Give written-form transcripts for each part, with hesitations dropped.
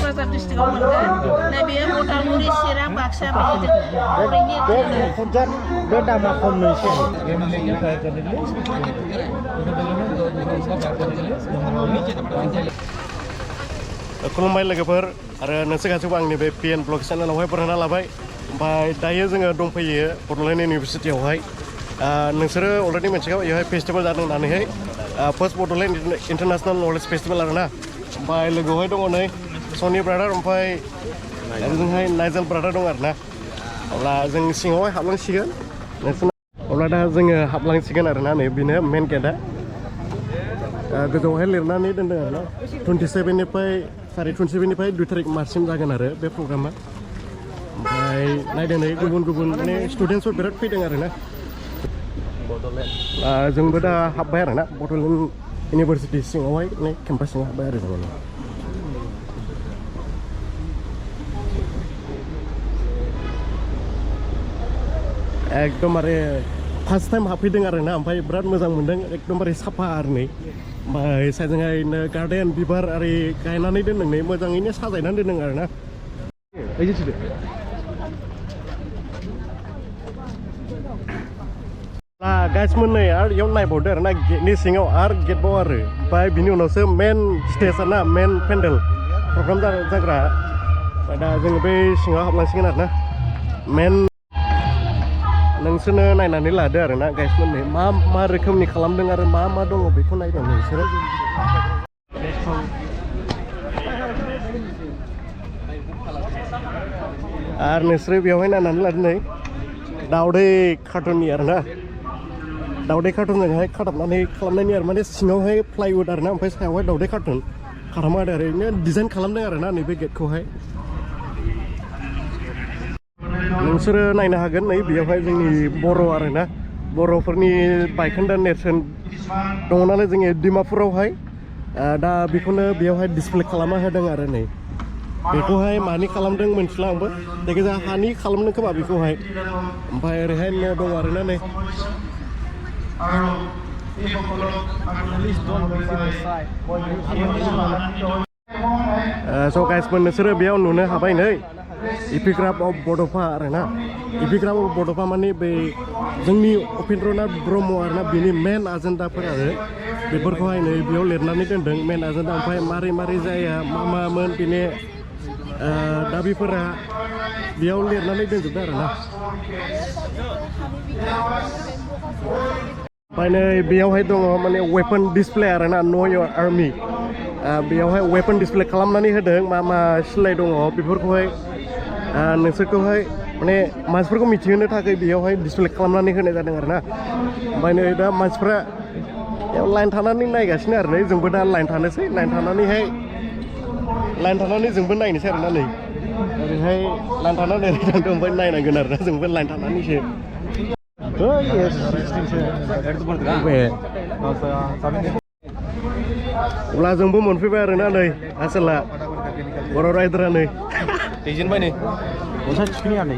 क'क्राझार डिस्ट्रिक्टआव मोनगोन नैबे उदालगुरि चिरां बाक्सा बे दामा खम एसे खुलुमबाय लोगोफोर आरो नोंसोर गासैबो आंनि बे PN ब्लग चेनेलावहाय बरायना लाबाय ओमफ्राय दायो जोङो दंफैयो बड'लेण्ड इउनिभारसिटियावहाय नोंसोरो अलरेडि मिथिगौ बेवहाय फेस्टिभेल जादों होननानैहाय first Bodoland international knowledge festival आरोना ओमफ्राय लोगोआवहाय दङ नै सनि ब्रादार ओमफ्राय जोंहाय नाइजेल ब्रादार दं आरोना अब्ला जों सिङावहाय हाबलांसिगोन अब्ला दा जोङो हाबलांसिगोन आरोना नै बेनो मेन गेटआ गोजौआवहाय लिरनानै दोनदों आरोना 27निफ्राय 27निफ्राय 2 तारिख मार्चसिम जागोन आरो बे प्रग्रामा ओमफ्राय नायदों नै गुबुन गुबुन माने स्टुडेन्टसफोर बिराद फैदों आरोना जोंबो दा हाबबाय आरोना बड'लेण्ड इउनिभारसिटि सिङावहाय नै केम्पास सिङाव हाबबाय आरो जोङो एकदमबारे फार्स्ट टाइम हाबफैदों आरोना ओमफ्राय बिराद मोजां मोनदों एकदमबारे साफा आरो नै ओमफ्राय साइडजोंहायनो गार्डेन बिबार आरि गायनानै दोनदों नै मोजाङैनो साजायनानै दोनदों आरोना गाइसमोन नै आरो इयाव नायबावदो आरोना गेटनि सिङाव आरो गेटबाव आरो ओमफ्राय बिनि उनावसो मेन स्टेज आरोना मेन पेन्डेल प्रग्राम जाग्रा ओमफ्राय दा जोङो बै सिङाव हाबलांसिगोन आरोना मेन नोंसोरनो नायनानै लादो आरोना गाइसमोन नै मा रोखोमनि खालामदों आरो मा दङ बेखौ नायदों नोंसोरो आरो नोंसोरो बेवहाय नायनानै लादो नै दावदै कार्टुननि आरोना दावदै कार्टुनजोंहाय खाथाबनानै खालामनायनि आरो माने सिङावहाय प्लाइवुड आरोना ओमफ्राय सायावहाय दावदै कार्टुन खालामदों आरो ओरैनो डिजाइन खालामदों आरोना नैबे गेटखौहाय नोंसोरो नायनो हागोन नै बेयावहाय जोंनि बर' आरोना बर'फोरनि बायखोन्दा नेरसोन दङ नालाय जोंनि डिमापुरावहाय दा बेखौनो बेयावहाय डिसप्ले खालामना होदों आरो नै बेखौहाय मानि खालामदों मोनथिला आंबो जायखिजाया हानि खालामदों खोमा बेखौहाय ओमफ्राय ओरैहाय न' दं आरोना नै स' गाइसमोन नोंसोरो बेयाव नुनो हाबाय नै एपिग्राफ अफ बड'फा आरोना एपिग्राफ अफ बड'फा माने बे जोंनि उपेन्द्रनाथ ब्रह्म आरोना बेनि मेन आजेन्डाफोर आरो बेफोरखौहाय नै बेयाव लिरनानै दोनदों मेन आजेन्डा ओमफ्राय मारै जाया मामोन बेनि दाबिफोरा बेयाव लिरनानै दोनजोबदों आरोना ओमफ्राय नै बेयावहाय दङ माने वेपन डिसप्ले आरोना नो योर आर्मि बेयावहाय वेपन डिसप्ले खालामनानै होदों मा सिलाय दङ बेफोरखौहाय नोंसोरखौहाय माने मानसिफोरखौ मिथिहोनो थाखाय बेयावहाय डिसप्ले खालामनानै होनाय जादों आरोना ओमफ्राय नै दा मानसिफ्रा बेयाव लाइन थानानै नायगासिनो आरो नै जोंबो दा लाइन थानोसै लाइन थानानै जोंबो नायनोसै आरोना नै ओरैहाय लाइन थानानै ओरै थांदों ओमफ्राय नायनांगोन आरोना जोंबो लाइन थानानैसो अब्ला जोंबो मोनफैबाय आरोना नै आसोला बर' रायदोरा नै दैजेनबाय नै असा थिखिनि आनै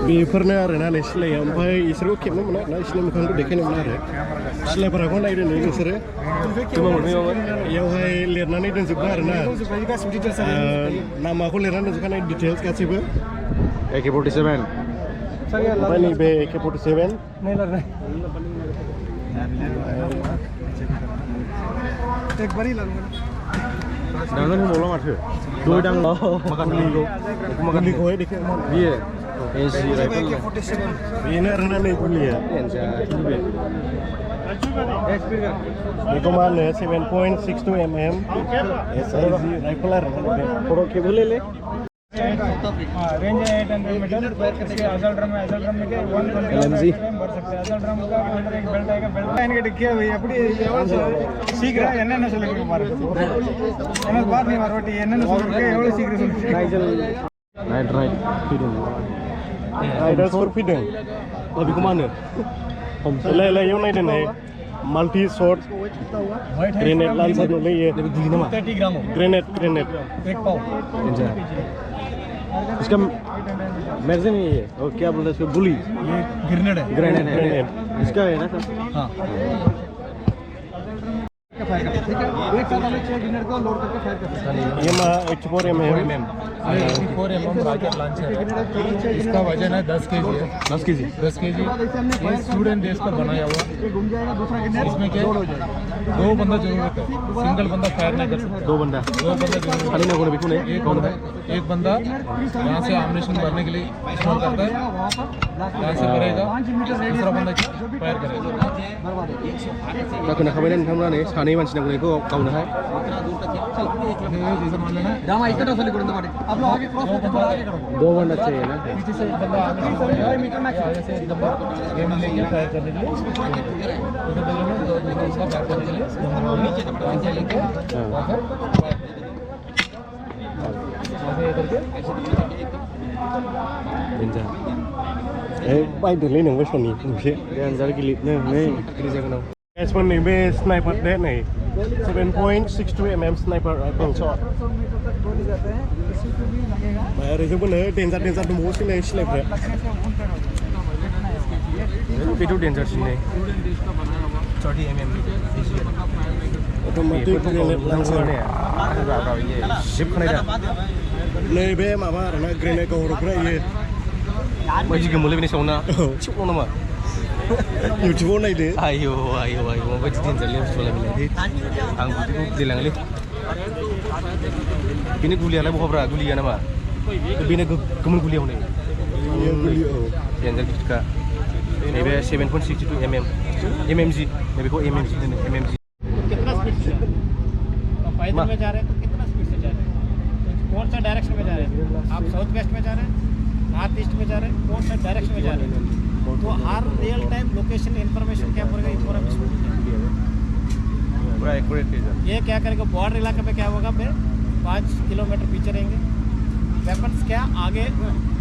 बेफोरनो आरोना नै सिलाया ओमफ्राय इसोरखौ खेबनो मोना आरोना इसोरनि मोखांखौ देखायनो मोना आरो सिलायफोराखौ नायदो नै नोंसोरो बेयावहाय लिरनानै दोनजोबदों आरोना नामाखौ लिरनानै दोनजोबखानाय डिटेल्स गासैबो AK-47 ओमफ्राय नैबे AK-47 दांगोन होनबावला माथो दय दांल' गुलिखौहाय देखाय बियो एसि राइफल बेनो आरोना नै गुलिया बेखौ मा होनो 7.62 mm SIG राइफल आरोना बे खर' खेबोलेले रेंज है 800 मीटर इसके असल ड्रम में के 120 भर सकते हैं असल ड्रम का अंदर एक बेल्ट आएगा बेल्ट इनके डिक्की है அப்படி எவ்வளவு சீக்கிரம் என்னென்ன சொல்லுங்க பாருங்க எனக்கு பாத் नहीं मारो என்னென்ன சொல்லுங்க எவ்வளவு சீக்கிரம் சொல்லுங்க right feeding Riders for feeding बेखौ मा होनो हमलाय याव नायदों नै माल्टी शॉट ग्रेनेड लांचर नुलायो 30 ग्राम ग्रेनेड एक पाव इसका मैगजीन ही है और क्या बोलते हैं इसको बुली ये ग्रेनेड है ग्रेनेड इसका है ना सर हाँ फायर करते ठीक है एक साथ हमें 6 ग्रेनेड को लोड करके फायर करते हैं ये 84 mm 4 mm रॉकेट लॉन्चर इसका वजन है 10 kg है 10 kg ये स्टूडेंट देश पर बनाया हुआ घूम जाएगा दूसरा ग्रेनेड इसमें क्या हो जाएगा 2 बंदा जरूरत है सिंगल बंदा फायर नहीं कर सकता 2 बंदा जरूरत खाली ना कोने बिकुने एक बंदा यहाँ से एम्युनिशन भरने के लिए इस्तेमाल करता है यहाँ से भरेगा दूसरा बंदा फायर करेगा दा खोना खाबाय नोंथांमोना नै सानै मानसि नांगौ बेखौ गावनो हाय जैसे मान लेना रामा इसका तो सॉलिड करना पड़ेगा आप लोग आगे क्रॉस करके थोड़ा आगे करो 2 बंदा चाहिए ना पीछे से बंदा आगे मीटर मैच ऐसे एकदम गेम लेके फायर करने के लिए इधर बगल में दो उसका फायर करने के लिए नीचे लेके ऐसे करके बेनजा ए बायदोलै नोंबो सनि मोनसे देनजार गिलितनो नै गिलि जागोन आं गाइसफोर नैबे स्नाइपार दे नै 7.62 mm स्नाइपार राइफल शॉट ओरैजोंबो नै डेन्जार दंबावो सिलायफ्रा बेथ' डेन्जारसिन नै 30 mm अट'मेटिक ग्रेनेड लांसर जिप खानाय दा नैबे माबा आरोना ग्रेनेड गावहरग्रा इयो बायदि गोमोलै बेनि सायावना थिगल' नामा इउटुबाव नायदो आयौ माबायदि डेन्जारलै बुस्थुआलाय बेलाय आं बिदिखौ गिलायलाङोलै बेनि गुलियालाय बहाब्रा गुलि गैया नामा बेनो गोमोन गुलिया हनै डेन्जार गिदिरखा नैबे 7.62 mm mmg नैबेखौ mmg होनो mmg कितना स्पीड से पैदल में जा रहे हैं तो कितना स्पीड से जा रहे हैं कौन सा डायरेक्शन में जा रहे हैं आप साउथ वेस्ट में जा रहे हैं नॉर्थ ईस्ट में जा रहे हैं कौन सा डायरेक्शन में जा रहे हैं तो हर रियल टाइम लोकेशन इंफॉर्मेशन क्या पड़ेगा ये पूरा एक्यूरेट ये क्या करेगा बॉर्डर इलाके पे क्या होगा मैं 5 किलोमीटर पीछे रहेंगे वेपन्स क्या आगे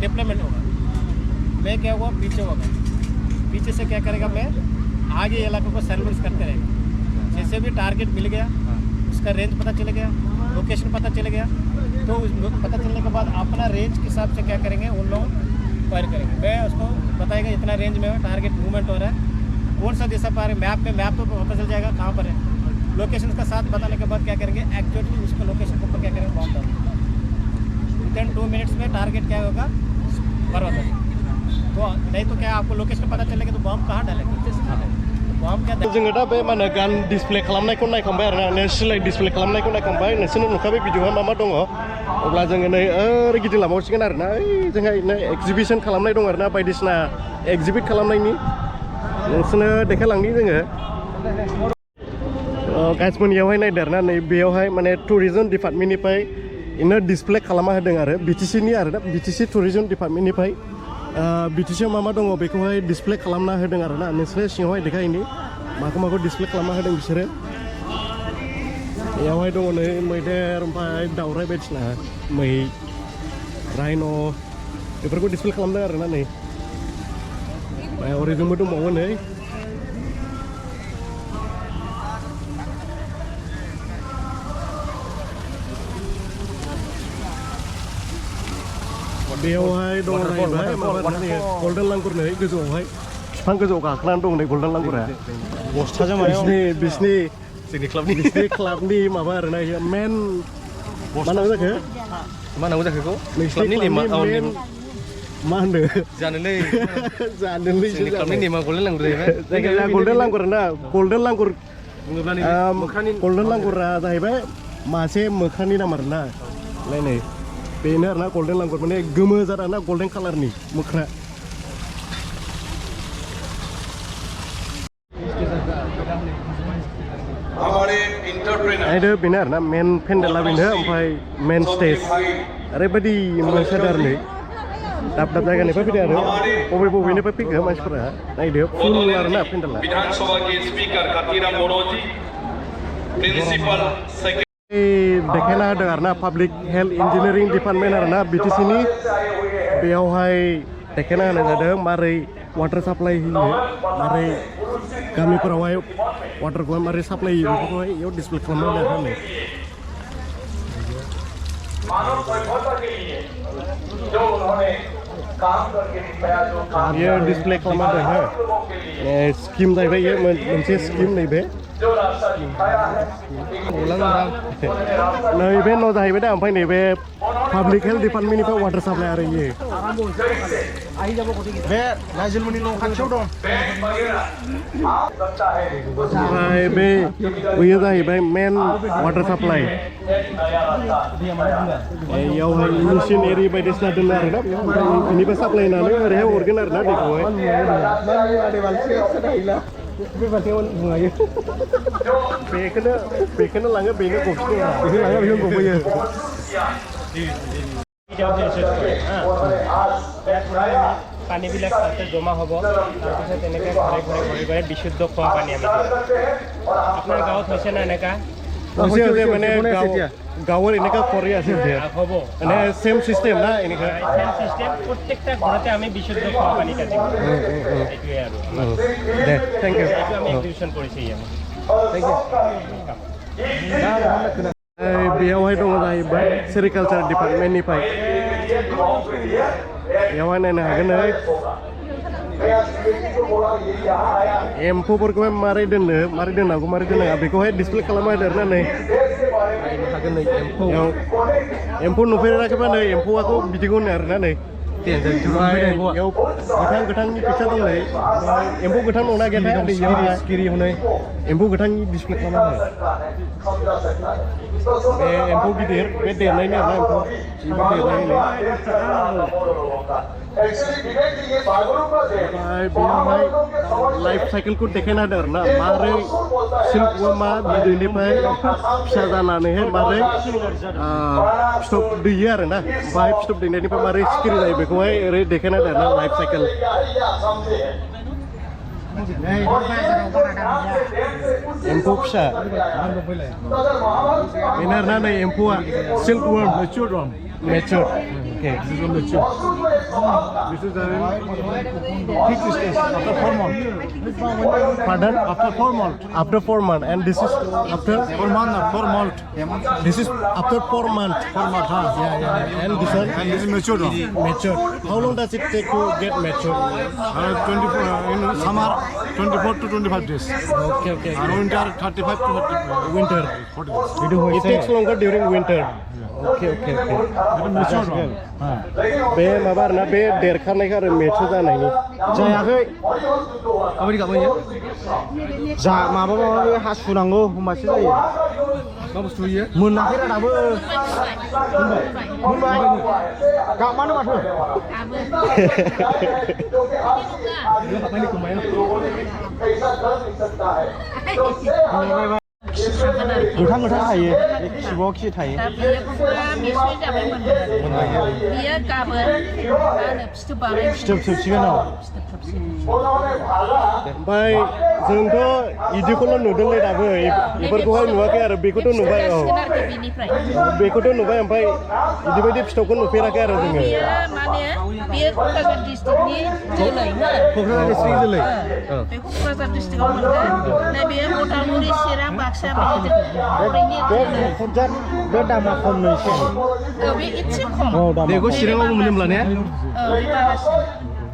डिप्लॉयमेंट होगा मैं क्या हुआ पीछे होगा पीछे से क्या करेगा मैं आगे इलाकों को सर्विस करते रहेगा जैसे भी टारगेट मिल गया उसका रेंज पता चल गया लोकेशन पता चल गया तो पता चलने के बाद अपना रेंज के हिसाब से क्या करेंगे उन लोग फायर करेंगे मैं उसको बताएगा इतना रेंज में टारगेट मूवमेंट हो रहा है कौन सा दिशा पर मैप तो पता चल जाएगा कहाँ पर है लोकेशन का साथ बताने के बाद क्या करेंगे एक्चुअली उसको लोकेशन के ऊपर क्या करेंगे बॉम्ब डालेंगे विदिन 2 मिनट्स में टारगेट क्या होगा बर्बाद हो तो नहीं तो क्या आपको लोकेशन पता चलेगा तो बॉम्ब कहाँ डालेंगे जोङो दा बे मा होनो गान डिसप्ले खालामनायखौ नायखांबाय आरोना नै सिलाय डिसप्ले खालामनायखौ नायखांबाय नोंसोरनो नुखाबाय भिडिअआ मा मा दङ अब्ला जोङो नै ओरै गिदिंलांबावसिगोन आरोना जोंहा नै एक्जिबिसन खालामनाय दं आरोना बायदिसिना एक्जिबिट खालामनायनि नोंसोरनो देखायलांनि जोङो गाइसमोननियावहाय नायदो आरोना नै बेयावहाय माने टुरिजम डिपार्टमेन्टनिफ्राय इनो डिसप्ले खालामना होदों आरो बिटिसिनि आरोना बिटिसि टुरिजम डिपार्टमेन्टनिफ्राय बिटिसिआव मा मा दङ बेखौहाय डिसप्ले खालामना होदों आरोना नोंसोरो सिङावहाय देखायनि माखौ डिसप्ले खालामना होदों बिसोरो बेयावहाय दङ नै मैदेर ओमफ्राय दावराइ बायदिसिना मै राइन' बेफोरखौ डिसप्ले खालामदों आरोना नै ओमफ्राय ओरैजोंबो दंबावो नै बेयावहाय दङ जाहैबाय माबा गल्डेन लांगुर नै गोजौआवहाय बिफां गोजौआव गाखोनानै दं नै गल्डेन लांगुरा बस्थाजों बिसिनि जोंनि क्लाबनि माबा आरोना मेन मा नांगौ जाखो क्लाबनि नेमा मा होनदों जानोलै जोंनि क्लाबनि नेमा गल्डेन लांगुर जाहैबाय जायगाया गल्डेन लांगुर ना गल्डेन लांगुर गल्डेन लांगुरा जाहैबाय मासे मोख्रानि नाम आरोना नै बेनो आरोना गल्डेन लांगुर माने गोमो जारा ना गल्डेन कालारनि मोख्रा आरो बेनो आरोना मेन पेन्डेला बेनो ओमफ्राय मेन स्टेज ओरैबायदि मोसादों नै दाब दाब जायगानिफ्राय फैदों आरो बबेनिफ्राय फैखो मानसिफोरा नायदो फुल आरोना पेन्डेला देखायना होदों आरोना पाब्लिक हेल्थ इन्जिनियारिं डिपार्टमेन्ट आरोना बिटिसिनि बेयावहाय देखायना होनाय जादों मारै वाटार साप्लाइ होयो मारै गामिफोरावहाय वाटारखौहाय मारै साप्लाइ होयो बेफोरखौहाय इयाव डिसप्ले खालामना होदों आरो नै ये डिस्प्ले खालामना दं हो स्किम जाहैबाय ये मोनसे स्किम नैबे नैबे न' जाहैबाय दा ओमफ्राय नैबे पाब्लिक हेल्थ डिपार्टमेन्टनिफ्राय वाटार साप्लाइ आरो इयो बे नाजिलमोननि न' खाथियाव दं ओमफ्राय बे बैयो जाहैबाय मेन वाटार साप्लाइ इयावहाय मेचिन एरि बायदिसिना दोनो आरोना बेनिफ्राय साप्लाइ होनानै ओरैहाय हरगोन आरोना दैखौहाय बेखौनो लाङो बेनो गफैयो बेखौ गफैयो পানীবিলাক তাতে জমা হ'ব তাৰপিছত এনেকৈ ঘৰে ঘৰে বিশুদ্ধ খোৱা পানী আমি দিওঁ আপোনাৰ গাঁৱত হৈছে না এনেকা মানে গাঁৱৰ এনেকা কৰি আছে হ'ব মানে সেম চিষ্টেম না এনেকা সেম চিষ্টেম প্ৰত্যেকটা ঘৰতে আমি বিশুদ্ধ খোৱা পানী কাটিম এইটোৱে আৰু দে থেংক ইউ এইটো আমি এক্সিবিশ্যন কৰিছোঁ ইয়াত बेयावहाय दङ जाहैबाय सेरिकालचार डिपार्टमेन्टनिफ्राय बेयावहाय नायनो हागोन एम्फौफोरखौहाय मारै दोननांगौ मारै दोननाङा बेखौहाय डिसप्ले खालामना होदो आरोना नै हागोन नै एम्फौ नुफेराखैबा नै एम्फौआखौ बिदिखौ होनो आरोना नै बेयाव गोथांनि पिक्सार दं नै एम्फौ गोथां दंना गैया सिखिरि हनै एम्फौ गोथांनि डिसप्ले खालामना हो बे एम्फौ गिदिर बे देरनायनि आरोना एम्फौ देरनायनि बेयावहाय लाइफ साइकेलखौ देखायना होदों आरोना मारै सिल्कवर्मा बिदैनिफ्राय फिसा जानानैहाय मारै फिथोब दैयो आरोना ओमफ्राय फिथोब दैनायनिफ्राय मारै सिखिरि जायो बेखौहाय ओरै देखायना होदों आरोना लाइफ साइकेल एम्फौ फिसा बेनो आरोना नै एम्फौआ silkworm mature okay this is mature this is peak stage after 4 months pardon after 4 months and this is after 4 months this is after 4 months yeah and this is mature how long does it take to get mature 24 in summer 24 to 25 days okay and winter 35 to 40 winter 40 days it takes longer during winter okay बे माबा आरोना बे देरखानायखौ आरो mature जानायनि जायाखै माबायदि गाबोयो जा माबा हासुनांगौ होमबासो जायो मा बुस्थु बियो मोनाखैरा दाबो मोनबाय गाबमानो माथो गोथां थायो खिब'आव खि थायो बियो गाबोन फिथोब थोबसिगोन ओमफ्राय जोंथ' इदिखौल' नुदोंलै दाबो बेफोरखौहाय नुवाखै आरो बेखौथ' नुबाय बेखौथ' नुबाय ओमफ्राय इदिबायदि फिथोबखौ नुफेराखै आरो जोङो बेयो क'क्राझार डिस्ट्रिक्टनि जोलै क'क्राझार डिस्ट्रिक्ट जोलै बे क'क्राझार डिस्ट्रिक्टआव मोनगोन नैबे मथामुरि चिरां बाक्सा बे दामा खम एसे बे एसे खम बेखौ चिराङाव मोनो होमब्ला ने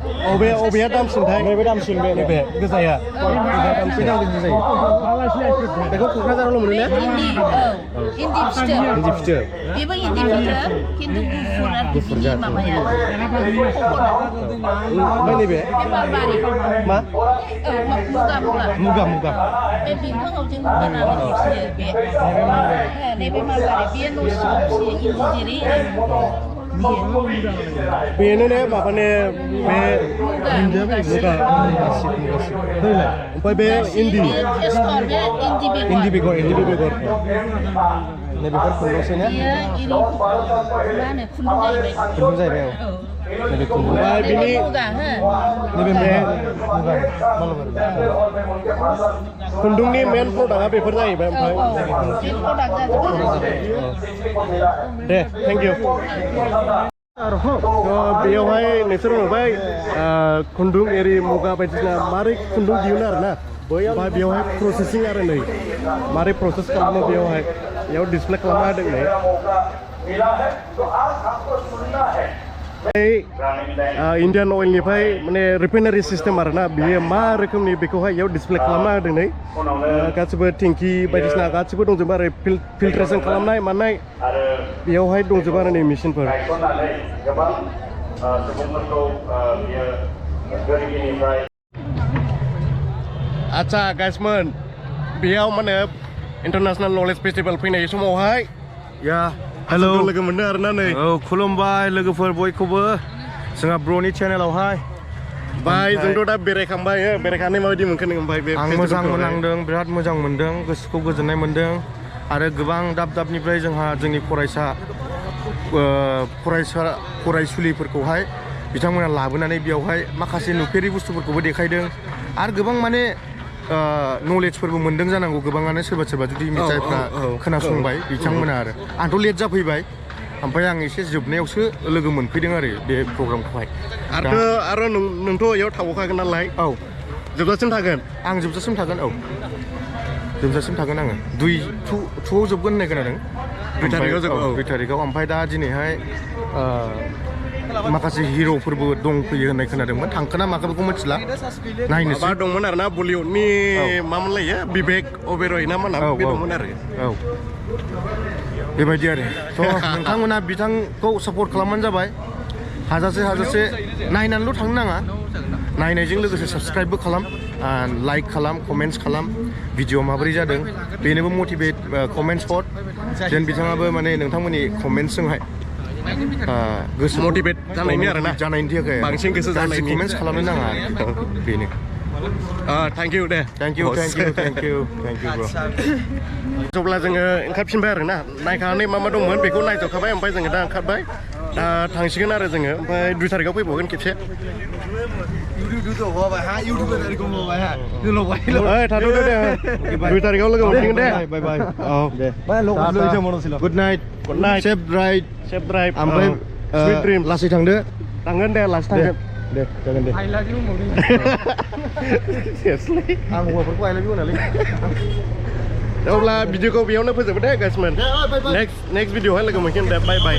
अबेया दामसिनथाय नैबे दामसिन बे गोजाया दामसिन जायो बेखौ क'क्राझारावल' मोनो ने इन्दि फिथोब बेबो इन्दि फिथोब खिन्थु गुफुर आरो माबाया ओमफ्राय नैबे मा मुगा बे बिफाङाव जों होनानै फिसियो नैबे मालबारि बे न' सिङाव फिसियो इन्दि जेरै बेनो ने माबाने बे मुगा ओमफ्राय बे इन्दि बेगर नैबेफोर खुन्दुंसो ने खुन्दुं जाहैबाय नैबे खुन्दुं बिनि नैबे खुन्दुंनि मेन प्रडाक्टआ बेफोर जाहैबाय ओमफ्राय दे थेंक इउ बेयावहाय नोंसोर नुबाय खुन्दुं एरि मुगा बायदिसिना मारै खुन्दुं दिहुनो आरोना ओमफ्राय बेयावहाय प्रसेसिं आरो नै मारै प्रसेस खालामो बेयाव डिसप्ले खालामना होदों नै मिला है तो आज आपको सुनना है इन्डियान अइलनिफ्राय माने रिफाइनारि सिस्टेम आरोना बियो मा रोखोमनि बेखौहाय इयाव डिसप्ले खालामना होदों नै गासिबो टेंकि बायदिसिना गासिबो दंजोबो आरो फिल्ट्रेसन खालामनाय मानाय बेयावहाय दंजोबो आरो नै मेसिनफोर गोबां सुबुंफोरखौ बियो गोरिबनिफ्राय आच्छा गाइसमोन बेयाव मा होनो इन्टारनेसनेल नलेज फेस्टिभेल फैनाय समावहाय या हेलौ लोगो मोनदों आरोना नै खुलुमबाय लोगोफोर बयखौबो जोंहा ब्र'नि चेनेलावहाय बाय जोंथ' दा बेरायखांबाय बेरायखांनानै माबायदि मोनखो नों ओमफ्राय बे आं मोजां मोननांदों बिराद मोजां मोनदों गोसोखौ गोजोननाय मोनदों आरो गोबां दाब दाबनिफ्राय जोंहा जोंनि फरायसुलिफोरखौहाय बिथांमोना लाबोनानै बेयावहाय माखासे नुफेरि बुस्थुफोरखौबो देखायदों आरो गोबां माने नलेजफोरबो मोनदों जानांगौ गोबाङानो सोरबा सोरबा जुदि जायफ्रा खोनासंबाय बिथांमोना आरो आंथ' लेट जाफैबाय ओमफ्राय आं एसे जोबनायावसो लोगो मोनफैदों आरो बे प्रग्रामखौहाय आरो नोंथ' इयाव थाबावखागोन नालाय औ जोबजासिम थागोन आं जोबजासिम थागोन औ जोबजासिम थागोन आङो 2आव जोबगोन होननाय खोनादों 2 तारिखआव जोबगोन 2 तारिखआव ओमफ्राय दा दिनैहाय माखासे हिर'फोरबो दंफैयो होननाय खोनादोंमोन थांखोना माखो बेखौ मिथिला नायनोसै माबा दंमोन आरोना बलिउडनि मामोनलायो बिबेक अबेरय ना मा बे दंमोन आरो औ बेबायदि आरो थ' नोंथांमोना बिथांखौ सापर्ट खालामबानो जाबाय हाजासे नायनानैल' थांनो नाङा नायनायजों लोगोसे साबस्क्राइबबो खालाम लाइक खालाम कमेन्ट्स खालाम भिडिअ माबोरै जादों बेनोबो मटिभेट कमेन्ट्स हर जेन बिथाङाबो माने नोंथांमोननि कमेन्ट्सजोंहाय गोसो मटिभेट जानायनि आरोना जानायनि थाखाय बांसिन गोसो जानायनि कमेन्ट्स खालामनो नाङा बेनो thank you Day thank you ब्र' जेब्ला जोङो ओंखारफिनबाय आरोना नायखांनानै मा मा दंमोन बेखौ नायजोबखाबाय ओमफ्राय जोङो दा ओंखारबाय दा थांसिगोन आरो जोङो ओमफ्राय 2 तारिखआव फैबावगोन खेबसे थाथ'दो दे 2 तारिखआव लोगो मोनफिनगोन दे बाय बाय औ दे गुड नाइट सेफ ड्राइभ ओमफ्राय स्विट ड्रिम लासै थांदो थांगोन दे लासै थांगोन दे जागोन दे I love you more. आं हौवाफोरखौ आइ लाभ इउ होनालै अब्ला भिडिअखौ बेयावनो फोजोबो दे गाइसमोन नेक्स्ट भिडिअआवहाय लोगो मोनगोन दे बाय बाय